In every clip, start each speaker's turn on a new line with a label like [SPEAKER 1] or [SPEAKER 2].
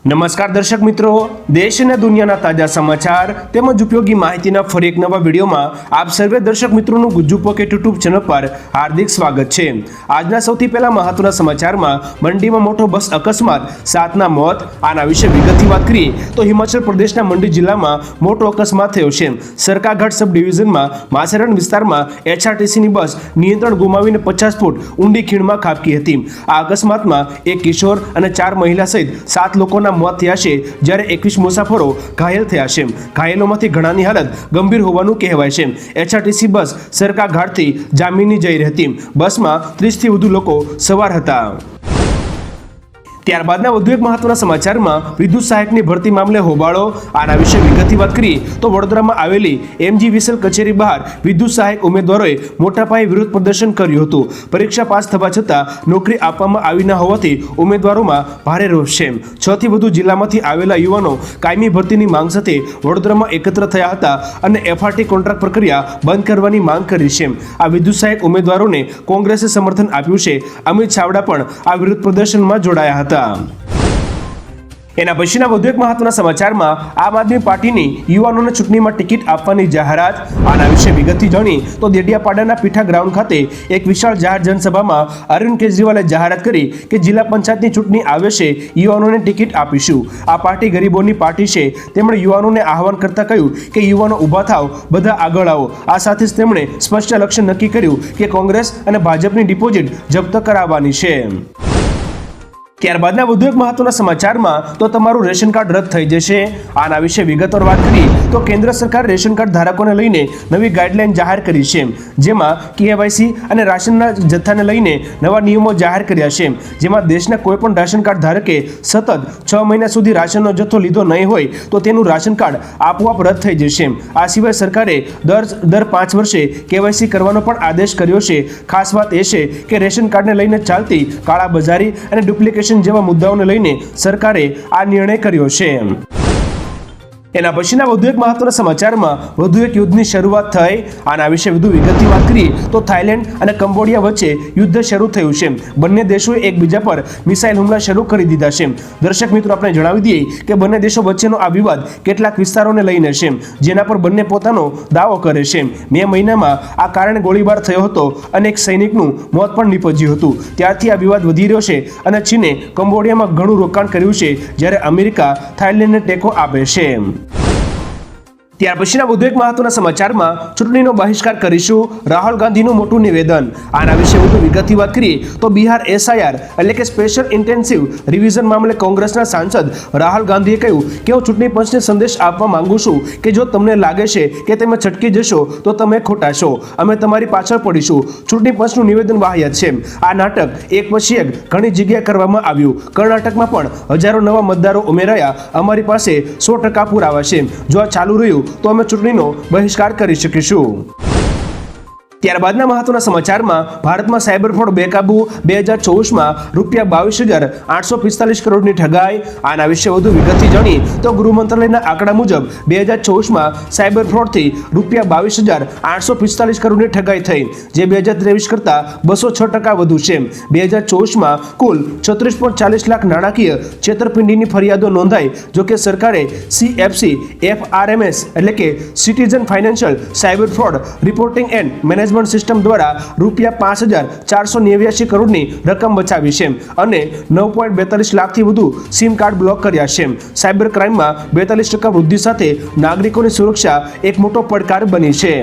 [SPEAKER 1] નમસ્કાર દર્શક મિત્રો, દેશ અને દુનિયાના તાજા સમાચાર તેમજ ઉપયોગી માહિતીના ફરી એક નવા વિડીયોમાં આપ સર્વે દર્શક મિત્રોનું ગુજ્જુ પોકેટ યુટ્યુબ ચેનલ પર હાર્દિક સ્વાગત છે। આજના સૌથી પહેલા મહત્વના સમાચારમાં મંડીમાં મોટો બસ અકસ્માત, 7ના મોત। આના વિશે વિગતથી વાત કરીએ તો હિમાચલ પ્રદેશના મંડી જિલ્લામાં મોટો અકસ્માત થયો છે। સરકાઘાટ સબ ડિવિઝનમાં માસેરન વિસ્તારમાં HRTCની બસ નિયંત્રણ ગુમાવીને 50 ફૂટ ઊંડી ખીણમાં ખાબકી હતી। આ અકસ્માતમાં એક કિશોર અને 4 મહિલા સહિત 7 લોકોના મોત થયા છે, જ્યારે 21 મુસાફરો ઘાયલ થયા છે। ઘાયલોમાંથી ઘણાની હાલત ગંભીર હોવાનું કહેવાય છે। HRTC બસ સરકાઘાટથી જામીની જઈ રહી હતી। બસમાં 30 થી વધુ લોકો સવાર હતા। ત્યારબાદના વધુ એક મહત્વના સમાચારમાં વિદ્યુત સહાયકની ભરતી મામલે હોબાળો। આના વિશે વિગતથી વાત કરીએ તો વડોદરામાં આવેલી MG વિસલ કચેરી બહાર વિદ્યુત સહાયક ઉમેદવારોએ મોટા પાયે વિરોધ પ્રદર્શન કર્યું હતું। પરીક્ષા પાસ થવા છતાં નોકરી આપવામાં આવી ન હોવાથી ઉમેદવારોમાં ભારે રોષ છે। 6 થી વધુ જિલ્લામાંથી આવેલા યુવાનો કાયમી ભરતીની માંગ સાથે વડોદરામાં એકત્ર થયા હતા અને FRT કોન્ટ્રાક્ટ પ્રક્રિયા બંધ કરવાની માંગ કરી છે। આ વિદ્યુત સહાયક ઉમેદવારોને કોંગ્રેસે સમર્થન આપ્યું છે। અમિત ચાવડા પણ આ વિરોધ પ્રદર્શનમાં જોડાયા હતા। એના પછીના વધુ એક મહત્વના સમાચારમાં આમ આદમી પાર્ટીની યુવાનોને ચૂંટણીમાં ટિકિટ આપવાની જાહેરાત। આના વિશે વિગતથી જાણી તો દેડિયાપાડાના પીઠા ગ્રાઉન્ડ ખાતે એક વિશાળ જાહેર જનસભામાં અરવિંદ કેજરીવાલે જાહેરાત કરી કે જિલ્લા પંચાયતની ચૂંટણી આવે છે, યુવાનોને ટિકિટ આપીશું। આ પાર્ટી ગરીબોની પાર્ટી છે। તેમણે યુવાનોને આહવાન કરતા કહ્યું કે યુવાનો ઊભા થાવ, બધા આગળ આવો। આ સાથે જ તેમણે સ્પષ્ટ લક્ષ્ય નક્કી કર્યું કે કોંગ્રેસ અને ભાજપની ડિપોઝિટ જપ્ત કરાવવાની છે। ત્યારબાદના વધુ એક મહત્વના સમાચારમાં તો તમારું રેશન કાર્ડ રદ થઈ જશે। આના વિશે વિગતવાર વાત કરીએ તો કેન્દ્ર સરકાર રેશન કાર્ડ ધારકોને લઈને નવી ગાઈડલાઈન જાહેર કરી છે, જેમાં KYC અને રાશનના જથ્થાને લઈને નવા નિયમો જાહેર કર્યા છે। જેમાં દેશના કોઈપણ રાશન કાર્ડ ધારકે સતત 6 મહિના સુધી રાશનનો જથ્થો લીધો નહીં હોય તો તેનું રાશન કાર્ડ આપોઆપ રદ થઈ જશે। આ સિવાય સરકારે દર 5 વર્ષે KYC કરવાનો પણ આદેશ કર્યો છે। ખાસ વાત એ છે કે રેશન કાર્ડને લઈને ચાલતી કાળાબજારી અને ડુપ્લિકેશન જેવા મુદ્દાઓને લઈને સરકારે આ નિર્ણય કર્યો છે। એના પછીના વધુ એક મહત્વના સમાચારમાં વધુ એક યુદ્ધની શરૂઆત થઈ। આના વિશે વધુ વિગતથી વાત કરીએ તો થાઈલેન્ડ અને કંબોડિયા વચ્ચે યુદ્ધ શરૂ થયું છે। બંને દેશોએ એકબીજા પર મિસાઇલ હુમલા શરૂ કરી દીધા છે। દર્શક મિત્રો, આપણે જણાવી દઈએ કે બંને દેશો વચ્ચેનો આ વિવાદ કેટલાક વિસ્તારોને લઈને છે, જેના પર બંને પોતાનો દાવો કરે છે। મે મહિનામાં આ કારણે ગોળીબાર થયો હતો અને એક સૈનિકનું મોત પણ નીપજ્યું હતું। ત્યારથી આ વિવાદ વધી રહ્યો છે અને ચીને કંબોડિયામાં ઘણું રોકાણ કર્યું છે, જ્યારે અમેરિકા થાઈલેન્ડને ટેકો આપે છે। ત્યાર પછીના વધુ એક મહત્વના સમાચારમાં ચૂંટણીનો બહિષ્કાર કરીશું, રાહુલ ગાંધીનું મોટું નિવેદન। આના વિશે વધુ વિગતથી વાત કરીએ તો બિહાર SIR એટલે કે સ્પેશિયલ ઇન્ટેન્સિવ રિવિઝન મામલે કોંગ્રેસના સાંસદ રાહુલ ગાંધીએ કહ્યું કે હું ચૂંટણી પંચને સંદેશ આપવા માંગુ છું કે જો તમને લાગે છે કે તમે છટકી જશો તો તમે ખોટા છો, અમે તમારી પાછળ પડીશું। ચૂંટણી પંચનું નિવેદન વાહિયાત છે। આ નાટક એક પછી એક ઘણી જગ્યાએ કરવામાં આવ્યું। કર્ણાટકમાં પણ હજારો નવા મતદારો ઉમેરાયા। અમારી પાસે 100% પુરાવા છે। જો આ ચાલુ રહ્યું તો અમે ચૂંટણીનો બહિષ્કાર કરી શકીશું। ત્યારબાદના મહત્વના સમાચારમાં ભારતમાં સાયબર ફ્રોડ બેકાબુ। 2024માં ₹22,845 કરોડની ઠગાઈ। આના વિશે વધુ વિગતથી જાણીએ તો ગૃહ મંત્રાલયના આંકડા મુજબ 2024માં સાયબર ફ્રોડથી ₹22,845 કરોડની ઠગાઈ થઈ, જે 2023 કરતાં 206% વધુ છે। 2024માં કુલ 36.40 લાખ નાણાકીય છેતરપિંડીની ફરિયાદો નોંધાઈ। જોકે સરકારે CFC FRMS એટલે કે citizen financial cyber fraud reporting and management system દ્વારા ₹5,489 કરોડની રકમ બચાવી છે અને 9.42 લાખથી વધુ સિમ કાર્ડ બ્લોક કર્યા છે। સાયબર ક્રાઇમમાં 42% વૃદ્ધિ સાથે નાગરિકોની સુરક્ષા એક મોટો પડકાર બની છે।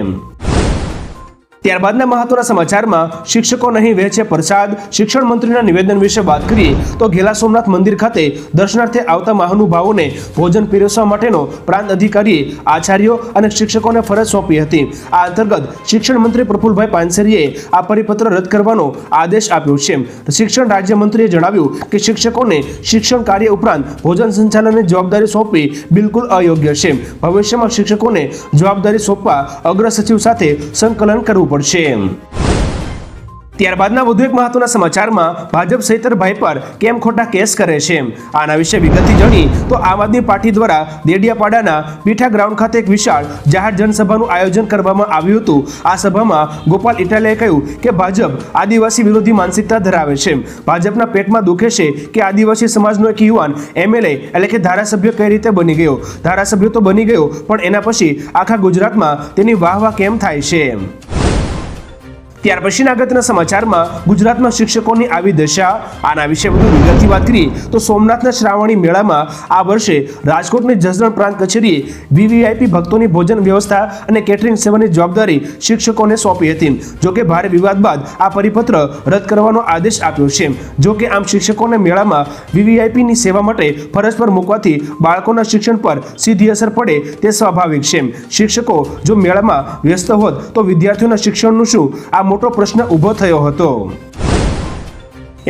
[SPEAKER 1] ત્યારબાદના મહત્વના સમાચારમાં શિક્ષકો નહીં વહેંચે પ્રસાદ। શિક્ષણ મંત્રીના નિવેદન વિશે વાત કરીએ તો ઘેલા સોમનાથ મંદિર ખાતે દર્શનાર્થે આવતા મહાનુભાવોને ભોજન પીરસવા માટેનો પ્રાંત અધિકારીએ આચાર્યો અને શિક્ષકોને ફરજ સોંપી હતી। આ અંતર્ગત શિક્ષણ મંત્રી પ્રફુલભાઈ પાનસેરીએ આ પરિપત્ર રદ કરવાનો આદેશ આપ્યો છે। શિક્ષણ રાજ્યમંત્રીએ જણાવ્યું કે શિક્ષકોને શિક્ષણ કાર્ય ઉપરાંત ભોજન સંચાલનની જવાબદારી સોંપવી બિલકુલ અયોગ્ય છે। ભવિષ્યમાં શિક્ષકોને જવાબદારી સોંપવા અગ્ર સચિવ સાથે સંકલન કરવું પડશે। ત્યારબાદના વધુ એક મહત્વના સમાચારમાં ભાજપ સૈતરભાઈ પર કેમ ખોટા કેસ કરે છે આના વિશે વિગતથી જાણી તો આમ આદમી પાર્ટી દ્વારા દેડિયાપાડાના પીઠા ગ્રાઉન્ડ ખાતે એક વિશાળ જાહેર જનસભાનું આયોજન કરવામાં આવ્યું હતું। આ સભામાં ગોપાલ ઇટાલિયાએ કહ્યું કે ભાજપ આદિવાસી વિરોધી માનસિકતા ધરાવે છે। ભાજપના પેટમાં દુખે છે કે આદિવાસી સમાજનો એક યુવાન એમએલએ એટલે કે ધારાસભ્ય કઈ રીતે બની ગયો। ધારાસભ્ય તો બની ગયો પણ એના પછી આખા ગુજરાતમાં તેની વાહ કેમ થાય છે। ત્યાર પછીના અગત્યના સમાચારમાં ગુજરાતમાં શિક્ષકોની આવી દશા આના વિશે વધુ વિગતથી વાત કરીએ તો સોમનાથના શ્રાવણી મેળામાં આ વર્ષે રાજકોટની જસદણ પ્રાંત કચેરીએ વીવીઆઈપી ભક્તોની ભોજન વ્યવસ્થા અને કેટરિંગ સેવાની જવાબદારી શિક્ષકોને સોંપી હતી। જોકે ભારે વિવાદ બાદ આ પરિપત્ર રદ કરવાનો આદેશ આપ્યો છે। જોકે આમ શિક્ષકોને મેળામાં વીવીઆઈપીની સેવા માટે ફરજ પર મૂકવાથી બાળકોના શિક્ષણ પર સીધી અસર પડે તે સ્વાભાવિક છે। શિક્ષકો જો મેળામાં વ્યસ્ત હોત તો વિદ્યાર્થીઓના શિક્ષણનું શું આ મોટો પ્રશ્ન ઊભો થયો હતો।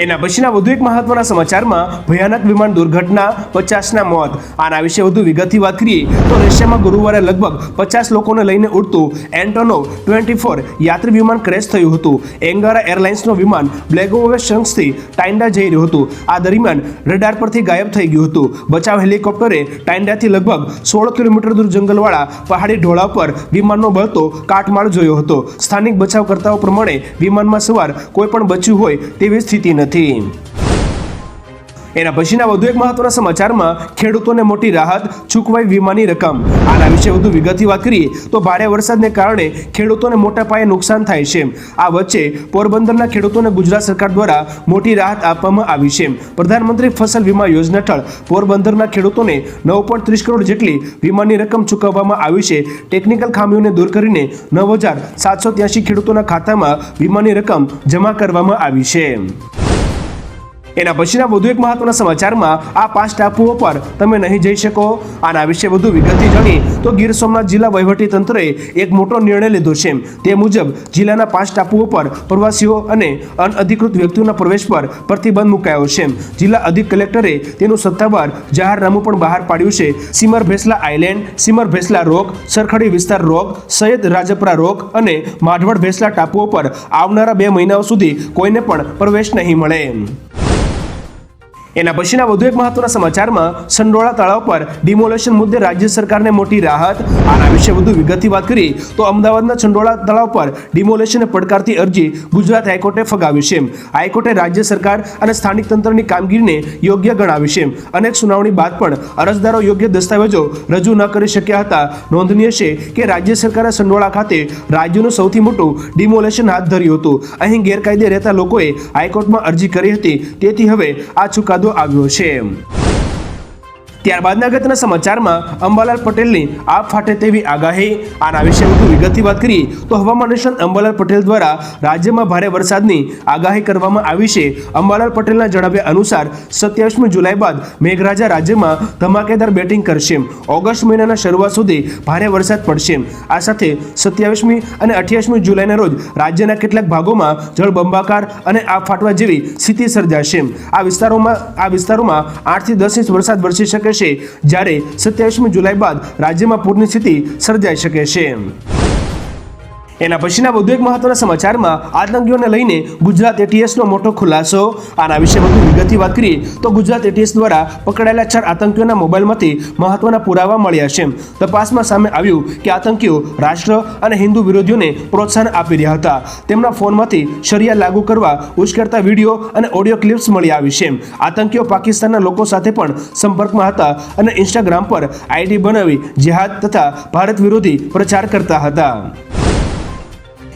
[SPEAKER 1] એના પછીના વધુ એક મહત્વના સમાચારમાં ભયાનક વિમાન દુર્ઘટના 50ના મોત આના વિશે વધુ વિગતથી વાત કરીએ તો રશિયામાં ગુરુવારે લગભગ 50 લોકોને લઈને ઉડતું એન્ટોનોવ 24 યાત્રી વિમાન ક્રેશ થયું હતું। એંગારા એરલાઇન્સનું વિમાન બ્લેગોવેશન્સથી ટાઇન્ડા જઈ રહ્યું હતું। આ દરમિયાન રડાર પરથી ગાયબ થઈ ગયું હતું। બચાવ હેલિકોપ્ટરે ટાઇન્ડાથી લગભગ 16 કિલોમીટર દૂર જંગલવાળા પહાડી ઢોળા પર વિમાનનો બળતો કાટમાળ જોયો હતો। સ્થાનિક બચાવકર્તાઓ પ્રમાણે વિમાનમાં સવાર કોઈ પણ બચ્યું હોય તેવી સ્થિતિ નથી। એના પછીના વધુ એક મહત્વના સમાચારમાં ખેડૂતોને મોટી રાહત ચૂકવાઈ વીમાની રકમ આના વિશે વધુ વિગતથી વાત કરીએ તો ભારે વરસાદને કારણે ખેડૂતોને મોટા પાયે નુકસાન થાય છે। આ વચ્ચે પોરબંદરના ખેડૂતોને ગુજરાત સરકાર દ્વારા મોટી રાહત આપવામાં આવી છે। પ્રધાનમંત્રી ફસલ વીમા યોજના હેઠળ પોરબંદરના ખેડૂતોને 9.30 કરોડ જેટલી વીમાની રકમ ચૂકવવામાં આવી છે। ટેકનિકલ ખામીઓને દૂર કરીને 9,783 ખેડૂતોના ખાતામાં વીમાની રકમ જમા કરવામાં આવી છે। એના પછીના વધુ એક મહત્વના સમાચારમાં આ 5 ટાપુઓ પર તમે નહીં જઈ શકો આના વિશે વધુ વિગતથી જાણીએ તો ગીર સોમનાથ જિલ્લા વહીવટી તંત્રએ એક મોટો નિર્ણય લીધો છે। તે મુજબ જિલ્લાના 5 ટાપુઓ પર પ્રવાસીઓ અને અનઅધિકૃત વ્યક્તિઓના પ્રવેશ પર પ્રતિબંધ મુકાયો છે। જિલ્લા અધિક કલેક્ટરે તેનું સત્તાવાર જાહેરનામું પણ બહાર પાડ્યું છે। સિમર ભેસલા આઇલેન્ડ, સિમર ભેસલા રોક, સરખડી વિસ્તાર રોક, સૈયદ રાજપરા રોક અને માઢવડ ભેસલા ટાપુઓ પર આવનારા 2 મહિનાઓ સુધી કોઈને પણ પ્રવેશ નહીં મળે। એના પછીના વધુ એક મહત્વના સમાચારમાં સંડોળા તળાવ પર ડિમોલેશન મુદ્દે રાજ્ય સરકારને મોટી રાહત આના વિશે વધુ વિગતથી વાત કરીએ તો અમદાવાદના સંડોળા તળાવ પર ડિમોલેશનને પડકારતી અરજી ગુજરાત હાઈકોર્ટે ફગાવી છે। હાઈકોર્ટે રાજ્ય સરકાર અને સ્થાનિક તંત્રની કામગીરીને યોગ્ય ગણાવી છે। અનેક સુનાવણી બાદ પણ અરજદારો યોગ્ય દસ્તાવેજો રજૂ ન કરી શક્યા હતા। નોંધનીય છે કે રાજ્ય સરકારે સંડોળા ખાતે રાજ્યનું સૌથી મોટું ડિમોલેશન હાથ ધર્યું હતું। અહીં ગેરકાયદે રહેતા લોકોએ હાઈકોર્ટમાં અરજી કરી હતી, તેથી હવે આ ચુકાદો આવ્યો છે। ત્યારબાદના અગત્યના સમાચારમાં અંબાલાલ પટેલની આપ ફાટે તેવી આગાહી આના વિશે વધુ વિગતથી વાત કરીએ તો હવામાન નિષ્ણાત અંબાલાલ પટેલ દ્વારા રાજ્યમાં ભારે વરસાદની આગાહી કરવામાં આવી છે। અંબાલાલ પટેલના જણાવ્યા અનુસાર 27મી જુલાઈ બાદ મેઘરાજા રાજ્યમાં ધમાકેદાર બેટિંગ કરશે। ઓગસ્ટ મહિનાના શરૂઆત સુધી ભારે વરસાદ પડશે। આ સાથે 27મી અને 28મી જુલાઈના રોજ રાજ્યના કેટલાક ભાગોમાં જળબંબાકાર અને આપ ફાટવા જેવી સ્થિતિ સર્જાશે। આ વિસ્તારોમાં 8 થી 10 ઇંચ વરસાદ વરસી શકે છે, જ્યારે 27મી જુલાઈ બાદ રાજ્યમાં પૂરની સ્થિતિ સર્જાઈ શકે છે। એના પછીના વધુ એક મહત્વના સમાચારમાં આતંકીઓને લઈને ગુજરાત એટીએસનો મોટો ખુલાસો આના વિશે વધુ વિગતથી વાત કરીએ તો ગુજરાત એટીએસ દ્વારા પકડાયેલા 4 આતંકીઓના મોબાઈલમાંથી મહત્વના પુરાવા મળ્યા છે। તપાસમાં સામે આવ્યું કે આતંકીઓ રાષ્ટ્ર અને હિન્દુ વિરોધીઓને પ્રોત્સાહન આપી રહ્યા હતા। તેમના ફોનમાંથી શરિયા લાગુ કરવા ઉશ્કેરતા વિડીયો અને ઓડિયો ક્લિપ્સ મળી આવી છે। આતંકીઓ પાકિસ્તાનના લોકો સાથે પણ સંપર્કમાં હતા અને ઇન્સ્ટાગ્રામ પર આઈડી બનાવી જેહાદ તથા ભારત વિરોધી પ્રચાર કરતા હતા।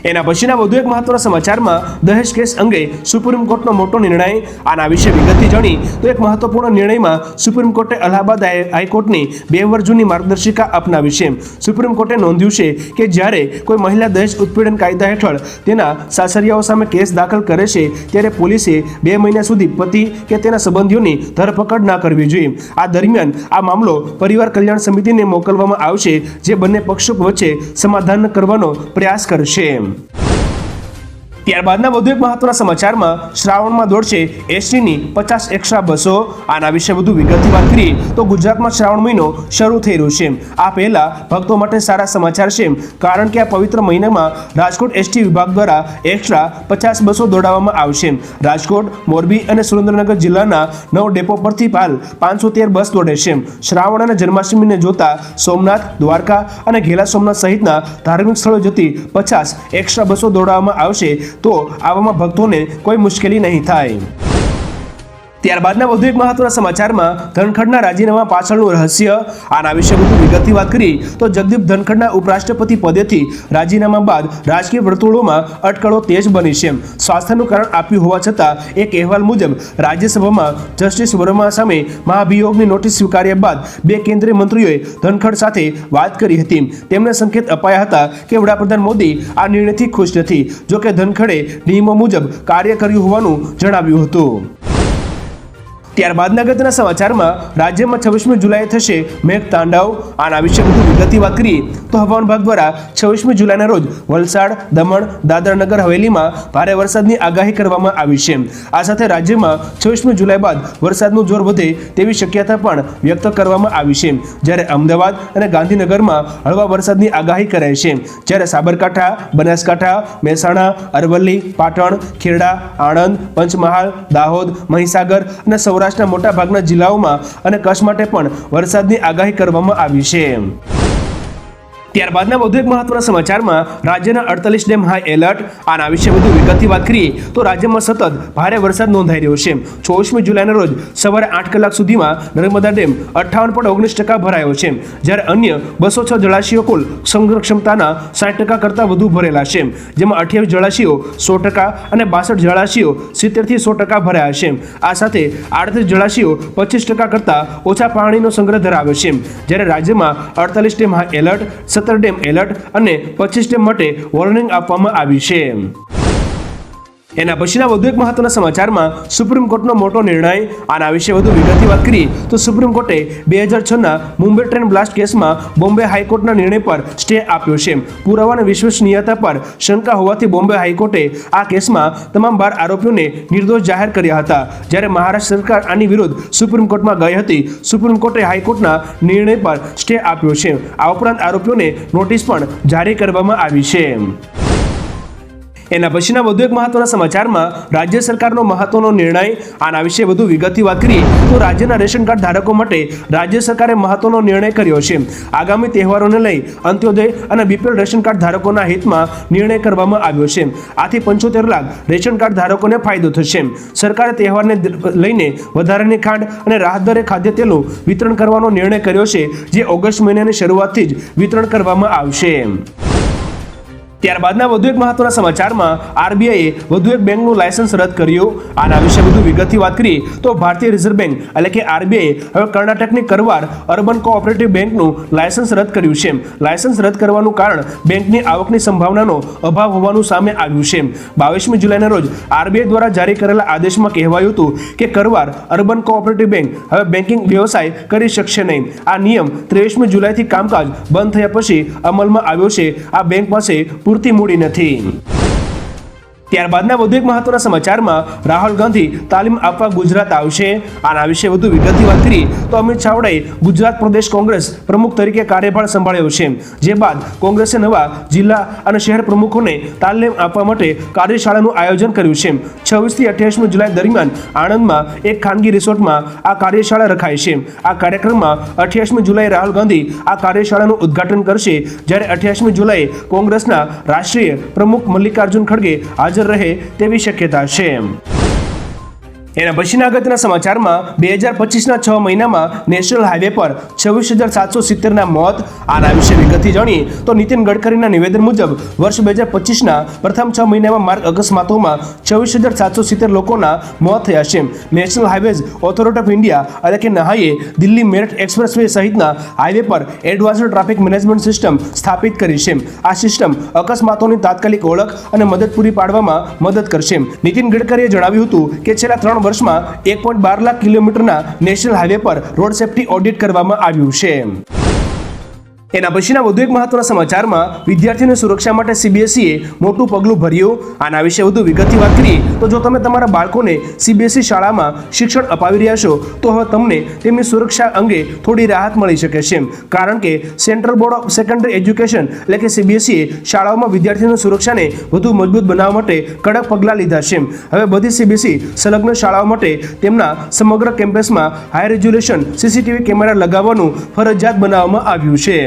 [SPEAKER 1] એના પછીના વધુ એક મહત્વના સમાચારમાં દહેજ કેસ અંગે સુપ્રીમ કોર્ટનો મોટો નિર્ણય આના વિશે વિગતથી જાણી તો એક મહત્વપૂર્ણ નિર્ણયમાં સુપ્રીમ કોર્ટે અલ્હાબાદ હાઈકોર્ટની 2 વર્ષ જૂની માર્ગદર્શિકા અપનાવી છે। સુપ્રીમ કોર્ટે નોંધ્યું છે કે જ્યારે કોઈ મહિલા દહેજ ઉત્પીડન કાયદા હેઠળ તેના સાસરિયાઓ સામે કેસ દાખલ કરે છે ત્યારે પોલીસે 2 મહિના સુધી પતિ કે તેના સંબંધીઓની ધરપકડ ના કરવી જોઈએ। આ દરમિયાન આ મામલો પરિવાર કલ્યાણ સમિતિને મોકલવામાં આવશે, જે બંને પક્ષો વચ્ચે સમાધાન કરવાનો પ્રયાસ કરશે। ત્યારબાદના વધુ એક મહત્વના સમાચારમાં શ્રાવણમાં દોડશે એસટીની 50 એક્સ્ટ્રા બસો. આના વિશે વધુ વિગતથી વાત કરીએ તો ગુજરાતમાં શ્રાવણ મહિનો શરૂ થઈ રહ્યો છે. આ પહેલા ભક્તો માટે સારા સમાચાર છે, કારણ કે આ પવિત્ર મહિનામાં રાજકોટ એસટી વિભાગ દ્વારા એક્સ્ટ્રા 50 બસો દોડાવવામાં આવશે. રાજકોટ, મોરબી અને સુરેન્દ્રનગર જિલ્લાના 9 ડેપો પરથી હાલ 513 બસ દોડે છે. શ્રાવણ અને જન્માષ્ટમીને જોતા સોમનાથ, દ્વારકા અને ઘેલા સોમનાથ સહિતના ધાર્મિક સ્થળો જતી 50 એક્સ્ટ્રા બસો દોડાવવામાં આવશે, તો આવામાં ભક્તોને કોઈ મુશ્કેલી નહીં થાય. ત્યારબાદના વધુ એક મહત્વના સમાચારમાં ધનખડના રાજીનામા પાછળનું રહસ્ય. આના વિશે વધુ વિગતથી વાત કરી તો જગદીપ ધનખડના ઉપરાષ્ટ્રપતિ પદેથી રાજીનામા બાદ રાજકીય વર્તુળોમાં અટકળો તેજ બની છે. સ્વાસ્થ્યનું કારણ આપ્યું હોવા છતાં એક અહેવાલ મુજબ રાજ્યસભામાં જસ્ટિસ વર્મા સામે મહાભિયોગની નોટિસ સ્વીકાર્યા બાદ 2 કેન્દ્રીય મંત્રીઓએ ધનખડ સાથે વાત કરી હતી. તેમને સંકેત અપાયા હતા કે વડાપ્રધાન મોદી આ નિર્ણયથી ખુશ નથી. જોકે ધનખડે નિયમો મુજબ કાર્ય કર્યું હોવાનું જણાવ્યું હતું. ત્યારબાદના અગત્યના સમાચારમાં રાજ્યમાં 26મી જુલાઈએ થશે મેઘ તાંડવ. આના વિશે વધુ વિગતથી વાત કરીએ તો હવામાન વિભાગ દ્વારા 26મી જુલાઈના રોજ વલસાડ, દમણ, દાદરા નગર હવેલીમાં ભારે વરસાદની આગાહી કરવામાં આવી છે. આ સાથે રાજ્યમાં 26મી જુલાઈ બાદ વરસાદનું જોર વધે તેવી શક્યતા પણ વ્યક્ત કરવામાં આવી છે. જ્યારે અમદાવાદ અને ગાંધીનગરમાં હળવા વરસાદની આગાહી કરાઈ છે. જ્યારે સાબરકાંઠા, બનાસકાંઠા, મહેસાણા, અરવલ્લી, પાટણ, ખેડા, આણંદ, પંચમહાલ, દાહોદ, મહીસાગર અને સૌરાષ્ટ્રના મોટા ભાગના જિલ્લાઓમાં અને કચ્છ માટે પણ વરસાદની આગાહી કરવામાં આવી છે. ત્યારબાદના વધુ એક મહત્વના સમાચારમાં રાજ્યના 48 ડેમ હાઈ એલર્ટ. આના વિશે વધુ વિગતથી વાત કરીએ તો રાજ્યમાં સતત ભારે વરસાદ નોંધાઈ રહ્યો છે. 24મી જુલાઈના રોજ સવારે 8 કલાક સુધીમાં નર્મદા ડેમ 58.19% ભરાયો છે, જ્યારે અન્ય 206 જળાશયો કુલ સંગ્રહ ક્ષમતાના 60% કરતાં વધુ ભરેલા છે, જેમાં 28 જળાશયો 100% અને 62 જળાશયો 70 થી 100% ભરાયા છે. આ સાથે 38 જળાશયો 25% કરતાં ઓછા પાણીનો સંગ્રહ ધરાવે છે. જ્યારે રાજ્યમાં 48 dam high alert, 17 dam alert અને 25 ડેમ માટે વોર્નિંગ આપવામાં આવી છે. એના પછીના વધુ એક મહત્વના સમાચારમાં સુપ્રીમ કોર્ટનો મોટો નિર્ણય. આના વિશે વધુ વિગતથી વાત કરીએ તો સુપ્રીમ કોર્ટે 2006ના મુંબઈ ટ્રેન બ્લાસ્ટ કેસમાં બોમ્બે હાઈકોર્ટના નિર્ણય પર સ્ટે આપ્યો છે. પુરાવા અને વિશ્વસનીયતા પર શંકા હોવાથી બોમ્બે હાઈકોર્ટે આ કેસમાં તમામ 12 આરોપીઓને નિર્દોષ જાહેર કર્યા હતા. જ્યારે મહારાષ્ટ્ર સરકાર આની વિરુદ્ધ સુપ્રીમ કોર્ટમાં ગઈ હતી. સુપ્રીમ કોર્ટે હાઈકોર્ટના નિર્ણય પર સ્ટે આપ્યો છે. આ ઉપરાંત આરોપીઓને નોટિસ પણ જારી કરવામાં આવી છે. એના પછીના વધુ એક મહત્વના સમાચારમાં રાજ્ય સરકારનો મહત્વનો નિર્ણય. આના વિશે વધુ વિગતથી વાત કરીએ તો રાજ્યના રેશન કાર્ડ ધારકો માટે રાજ્ય સરકારે મહત્વનો નિર્ણય કર્યો છે. આગામી તહેવારોને લઈ અંત્યોદય અને બીપીએલ રેશન કાર્ડ ધારકોના હિતમાં નિર્ણય કરવામાં આવ્યો છે. આથી 75 લાખ રેશન કાર્ડ ધારકોને ફાયદો થશે. સરકારે તહેવારને લઈને વધારાની ખાંડ અને રાહત દરે ખાદ્ય તેલનું વિતરણ કરવાનો નિર્ણય કર્યો છે, જે ઓગસ્ટ મહિનાની શરૂઆતથી જ વિતરણ કરવામાં આવશે. ત્યારબાદના વધુ એક મહત્વના સમાચારમાં આરબીઆઈએ વધુ એક બેંકનું લાયસન્સ રદ કર્યું. આના વિશે વધુ વિગતથી વાત કરીએ તો ભારતીય રિઝર્વ બેંક એટલે કે આરબીઆઈ હવે કર્ણાટકની કરવાર અર્બન કોઓપરેટિવ બેંકનું લાયસન્સ રદ કર્યું છે. લાયસન્સ રદ કરવાનું કારણ બેંકની આવકની સંભાવનાનો અભાવ હોવાનું સામે આવ્યું છે. 22મી જુલાઈના રોજ આરબીઆઈ દ્વારા જારી કરેલા આદેશમાં કહેવાયું હતું કે કરવાર અર્બન કોઓપરેટિવ બેંક હવે બેન્કિંગ વ્યવસાય કરી શકશે નહીં. આ નિયમ 23મી જુલાઈથી કામકાજ બંધ થયા પછી અમલમાં આવ્યો છે. આ બેંક પાસે પૂરતી મૂડી નથી. ત્યારબાદના વધુ એક મહત્વના સમાચારમાં રાહુલ ગાંધી તાલીમ આપવા ગુજરાત આવશે. આના વિશે વધુ વિગતથી વાત કરીએ તો અમિત ચાવડાએ ગુજરાત પ્રદેશ કોંગ્રેસ પ્રમુખ તરીકે કાર્યભાર સંભાળ્યો છે. જે બાદ કોંગ્રેસે નવા જિલ્લા અને શહેર પ્રમુખોને તાલીમ આપવા માટે કાર્યશાળાનું આયોજન કર્યું છે. 26 થી 28મી જુલાઈ દરમિયાન આણંદમાં એક ખાનગી રિસોર્ટમાં આ કાર્યશાળા રખાય છે. આ કાર્યક્રમમાં 28મી જુલાઈએ રાહુલ ગાંધી આ કાર્યશાળાનું ઉદ્ઘાટન કરશે, જ્યારે 28મી જુલાઈએ કોંગ્રેસના રાષ્ટ્રીય પ્રમુખ મલ્લિકાર્જુન ખડગે હાજર રહે તેવી શક્યતા છે. એના પછીના અગત્યના સમાચારમાં 2025ના 6 મહિનામાં નેશનલ હાઈવે પર 26,770ના મોત. આના વિશે વિગતથી જાણીએ તો નીતિન ગડકરીના નિવેદન મુજબ વર્ષ 2025ના પ્રથમ 6 મહિનામાં માર્ગ અકસ્માતોમાં 26,770 લોકોના મોત થયા છે. National highways authority of India એટલે કે નહાઈએ દિલ્હી મેરઠ એક્સપ્રેસવે સહિતના હાઈવે પર એડવાન્સ્ડ ટ્રાફિક મેનેજમેન્ટ સિસ્ટમ સ્થાપિત કરી છે. આ સિસ્ટમ અકસ્માતોની તાત્કાલિક ઓળખ અને મદદ પૂરી પાડવામાં મદદ કરશે. નીતિન ગડકરીએ જણાવ્યું હતું કે છેલ્લા 3 વર્ષમાં 1.12 લાખ કિલોમીટરના નેશનલ હાઈવે પર રોડ સેફ્ટી ઓડિટ કરવામાં આવ્યું છે. એના પછીના વધુ એક મહત્વના સમાચારમાં વિદ્યાર્થીઓની સુરક્ષા માટે સીબીએસઈએ મોટું પગલું ભર્યું. આના વિશે વધુ વિગતની વાત કરીએ તો જો તમે તમારા બાળકોને સીબીએસઈ શાળામાં શિક્ષણ અપાવી રહ્યા છો તો હવે તમને તેમની સુરક્ષા અંગે થોડી રાહત મળી શકે છે, કારણ કે central board of secondary education એટલે કે સીબીએસઈએ શાળાઓમાં વિદ્યાર્થીઓની સુરક્ષાને વધુ મજબૂત બનાવવા માટે કડક પગલાં લીધા છે. હવે બધી સીબીએસઈ સંલગ્ન શાળાઓ માટે તેમના સમગ્ર કેમ્પસમાં હાઈ રેઝોલ્યુશન સીસીટીવી કેમેરા લગાવવાનું ફરજિયાત બનાવવામાં આવ્યું છે.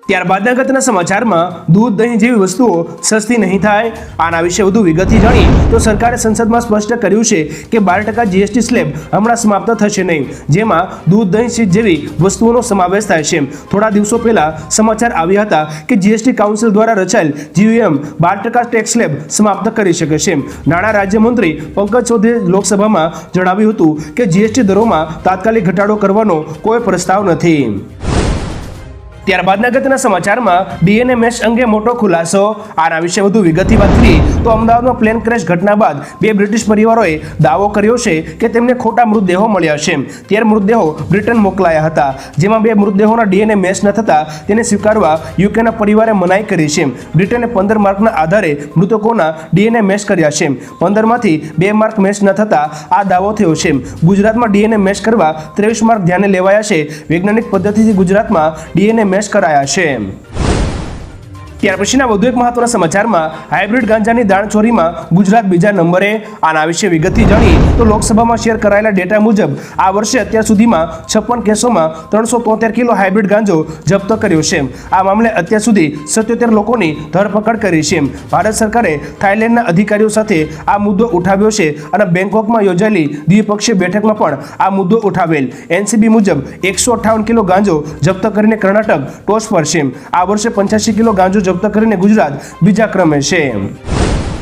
[SPEAKER 1] ત્યારબાદ અગત્યના સમાચારમાં દૂધ, દહીં જેવી વસ્તુઓ સસ્તી નહીં થાય. આના વિશે વધુ વિગતથી જાણીએ તો સરકારે સંસદમાં સ્પષ્ટ કર્યું છે કે 12% જીએસટી સ્લેબ હમણાં સમાપ્ત થશે નહીં, જેમાં દૂધ, દહીં, ચીઝ જેવી વસ્તુઓનો સમાવેશ થાય છે. થોડા દિવસો પહેલા સમાચાર આવ્યા હતા કે જીએસટી કાઉન્સિલ દ્વારા રચાયેલ જીયુએમ 12% ટેક્સ સ્લેબ સમાપ્ત કરી શકે છે. નાણાં રાજ્યમંત્રી પંકજ ચૌધરીએ લોકસભામાં જણાવ્યું હતું કે જીએસટી દરોમાં તાત્કાલિક ઘટાડો કરવાનો કોઈ પ્રસ્તાવ નથી. ત્યારબાદ અગત્યના સમાચારમાં ડીએનએ મેચ અંગે મોટો ખુલાસો. આના વિશે વધુ વિગતથી વાત કરીએ તો અમદાવાદમાં પ્લેન ક્રેશ ઘટના બાદ 2 બ્રિટિશ પરિવારોએ દાવો કર્યો છે કે તેમને ખોટા મૃતદેહો મળ્યા છે. 13 મૃતદેહો બ્રિટન મોકલાયા હતા, જેમાં 2 મૃતદેહોના ડીએનએ મેચ ન થતા તેને સ્વીકારવા યુકેના પરિવારે મનાઈ કરી છે. બ્રિટને 15 માર્કના આધારે મૃતકોના ડીએનએ મેચ કર્યા છે. 15માંથી 2 માર્ક મેચ ન થતા આ દાવો થયો છે. ગુજરાતમાં ડીએનએ મેચ કરવા 23 માર્ક ધ્યાને લેવાયા છે. વૈજ્ઞાનિક પદ્ધતિથી ગુજરાતમાં ડીએનએ મેચ કરાયા છે. ત્યાર પછીના વધુ એક મહત્વના સમાચારમાં હાઇબ્રિડ ગાંજાની દાણચોરીમાં ગુજરાત બીજા નંબરે. આના વિશે વિગતથી જાણીએ તો લોકસભામાં શેર કરાયેલા ડેટા મુજબ આ વર્ષે અત્યાર સુધીમાં 56 કેસોમાં 373 કિલો હાઇબ્રિડ ગાંજો જપ્ત કર્યો છે. આ મામલે અત્યાર સુધી 77 લોકોની ધરપકડ કરી છે. ભારત સરકારે થાઇલેન્ડના અધિકારીઓ સાથે આ મુદ્દો ઉઠાવ્યો છે અને બેંકોકમાં યોજાયેલી દ્વિપક્ષીય બેઠકમાં પણ આ મુદ્દો ઉઠાવેલ. એનસીબી મુજબ 158 કિલો ગાંજો જપ્ત કરીને કર્ણાટક ટોચ પર છે. આ વર્ષે 85 કિલો ગાંજો જપ્ત કરીને ગુજરાત બીજા ક્રમે છે.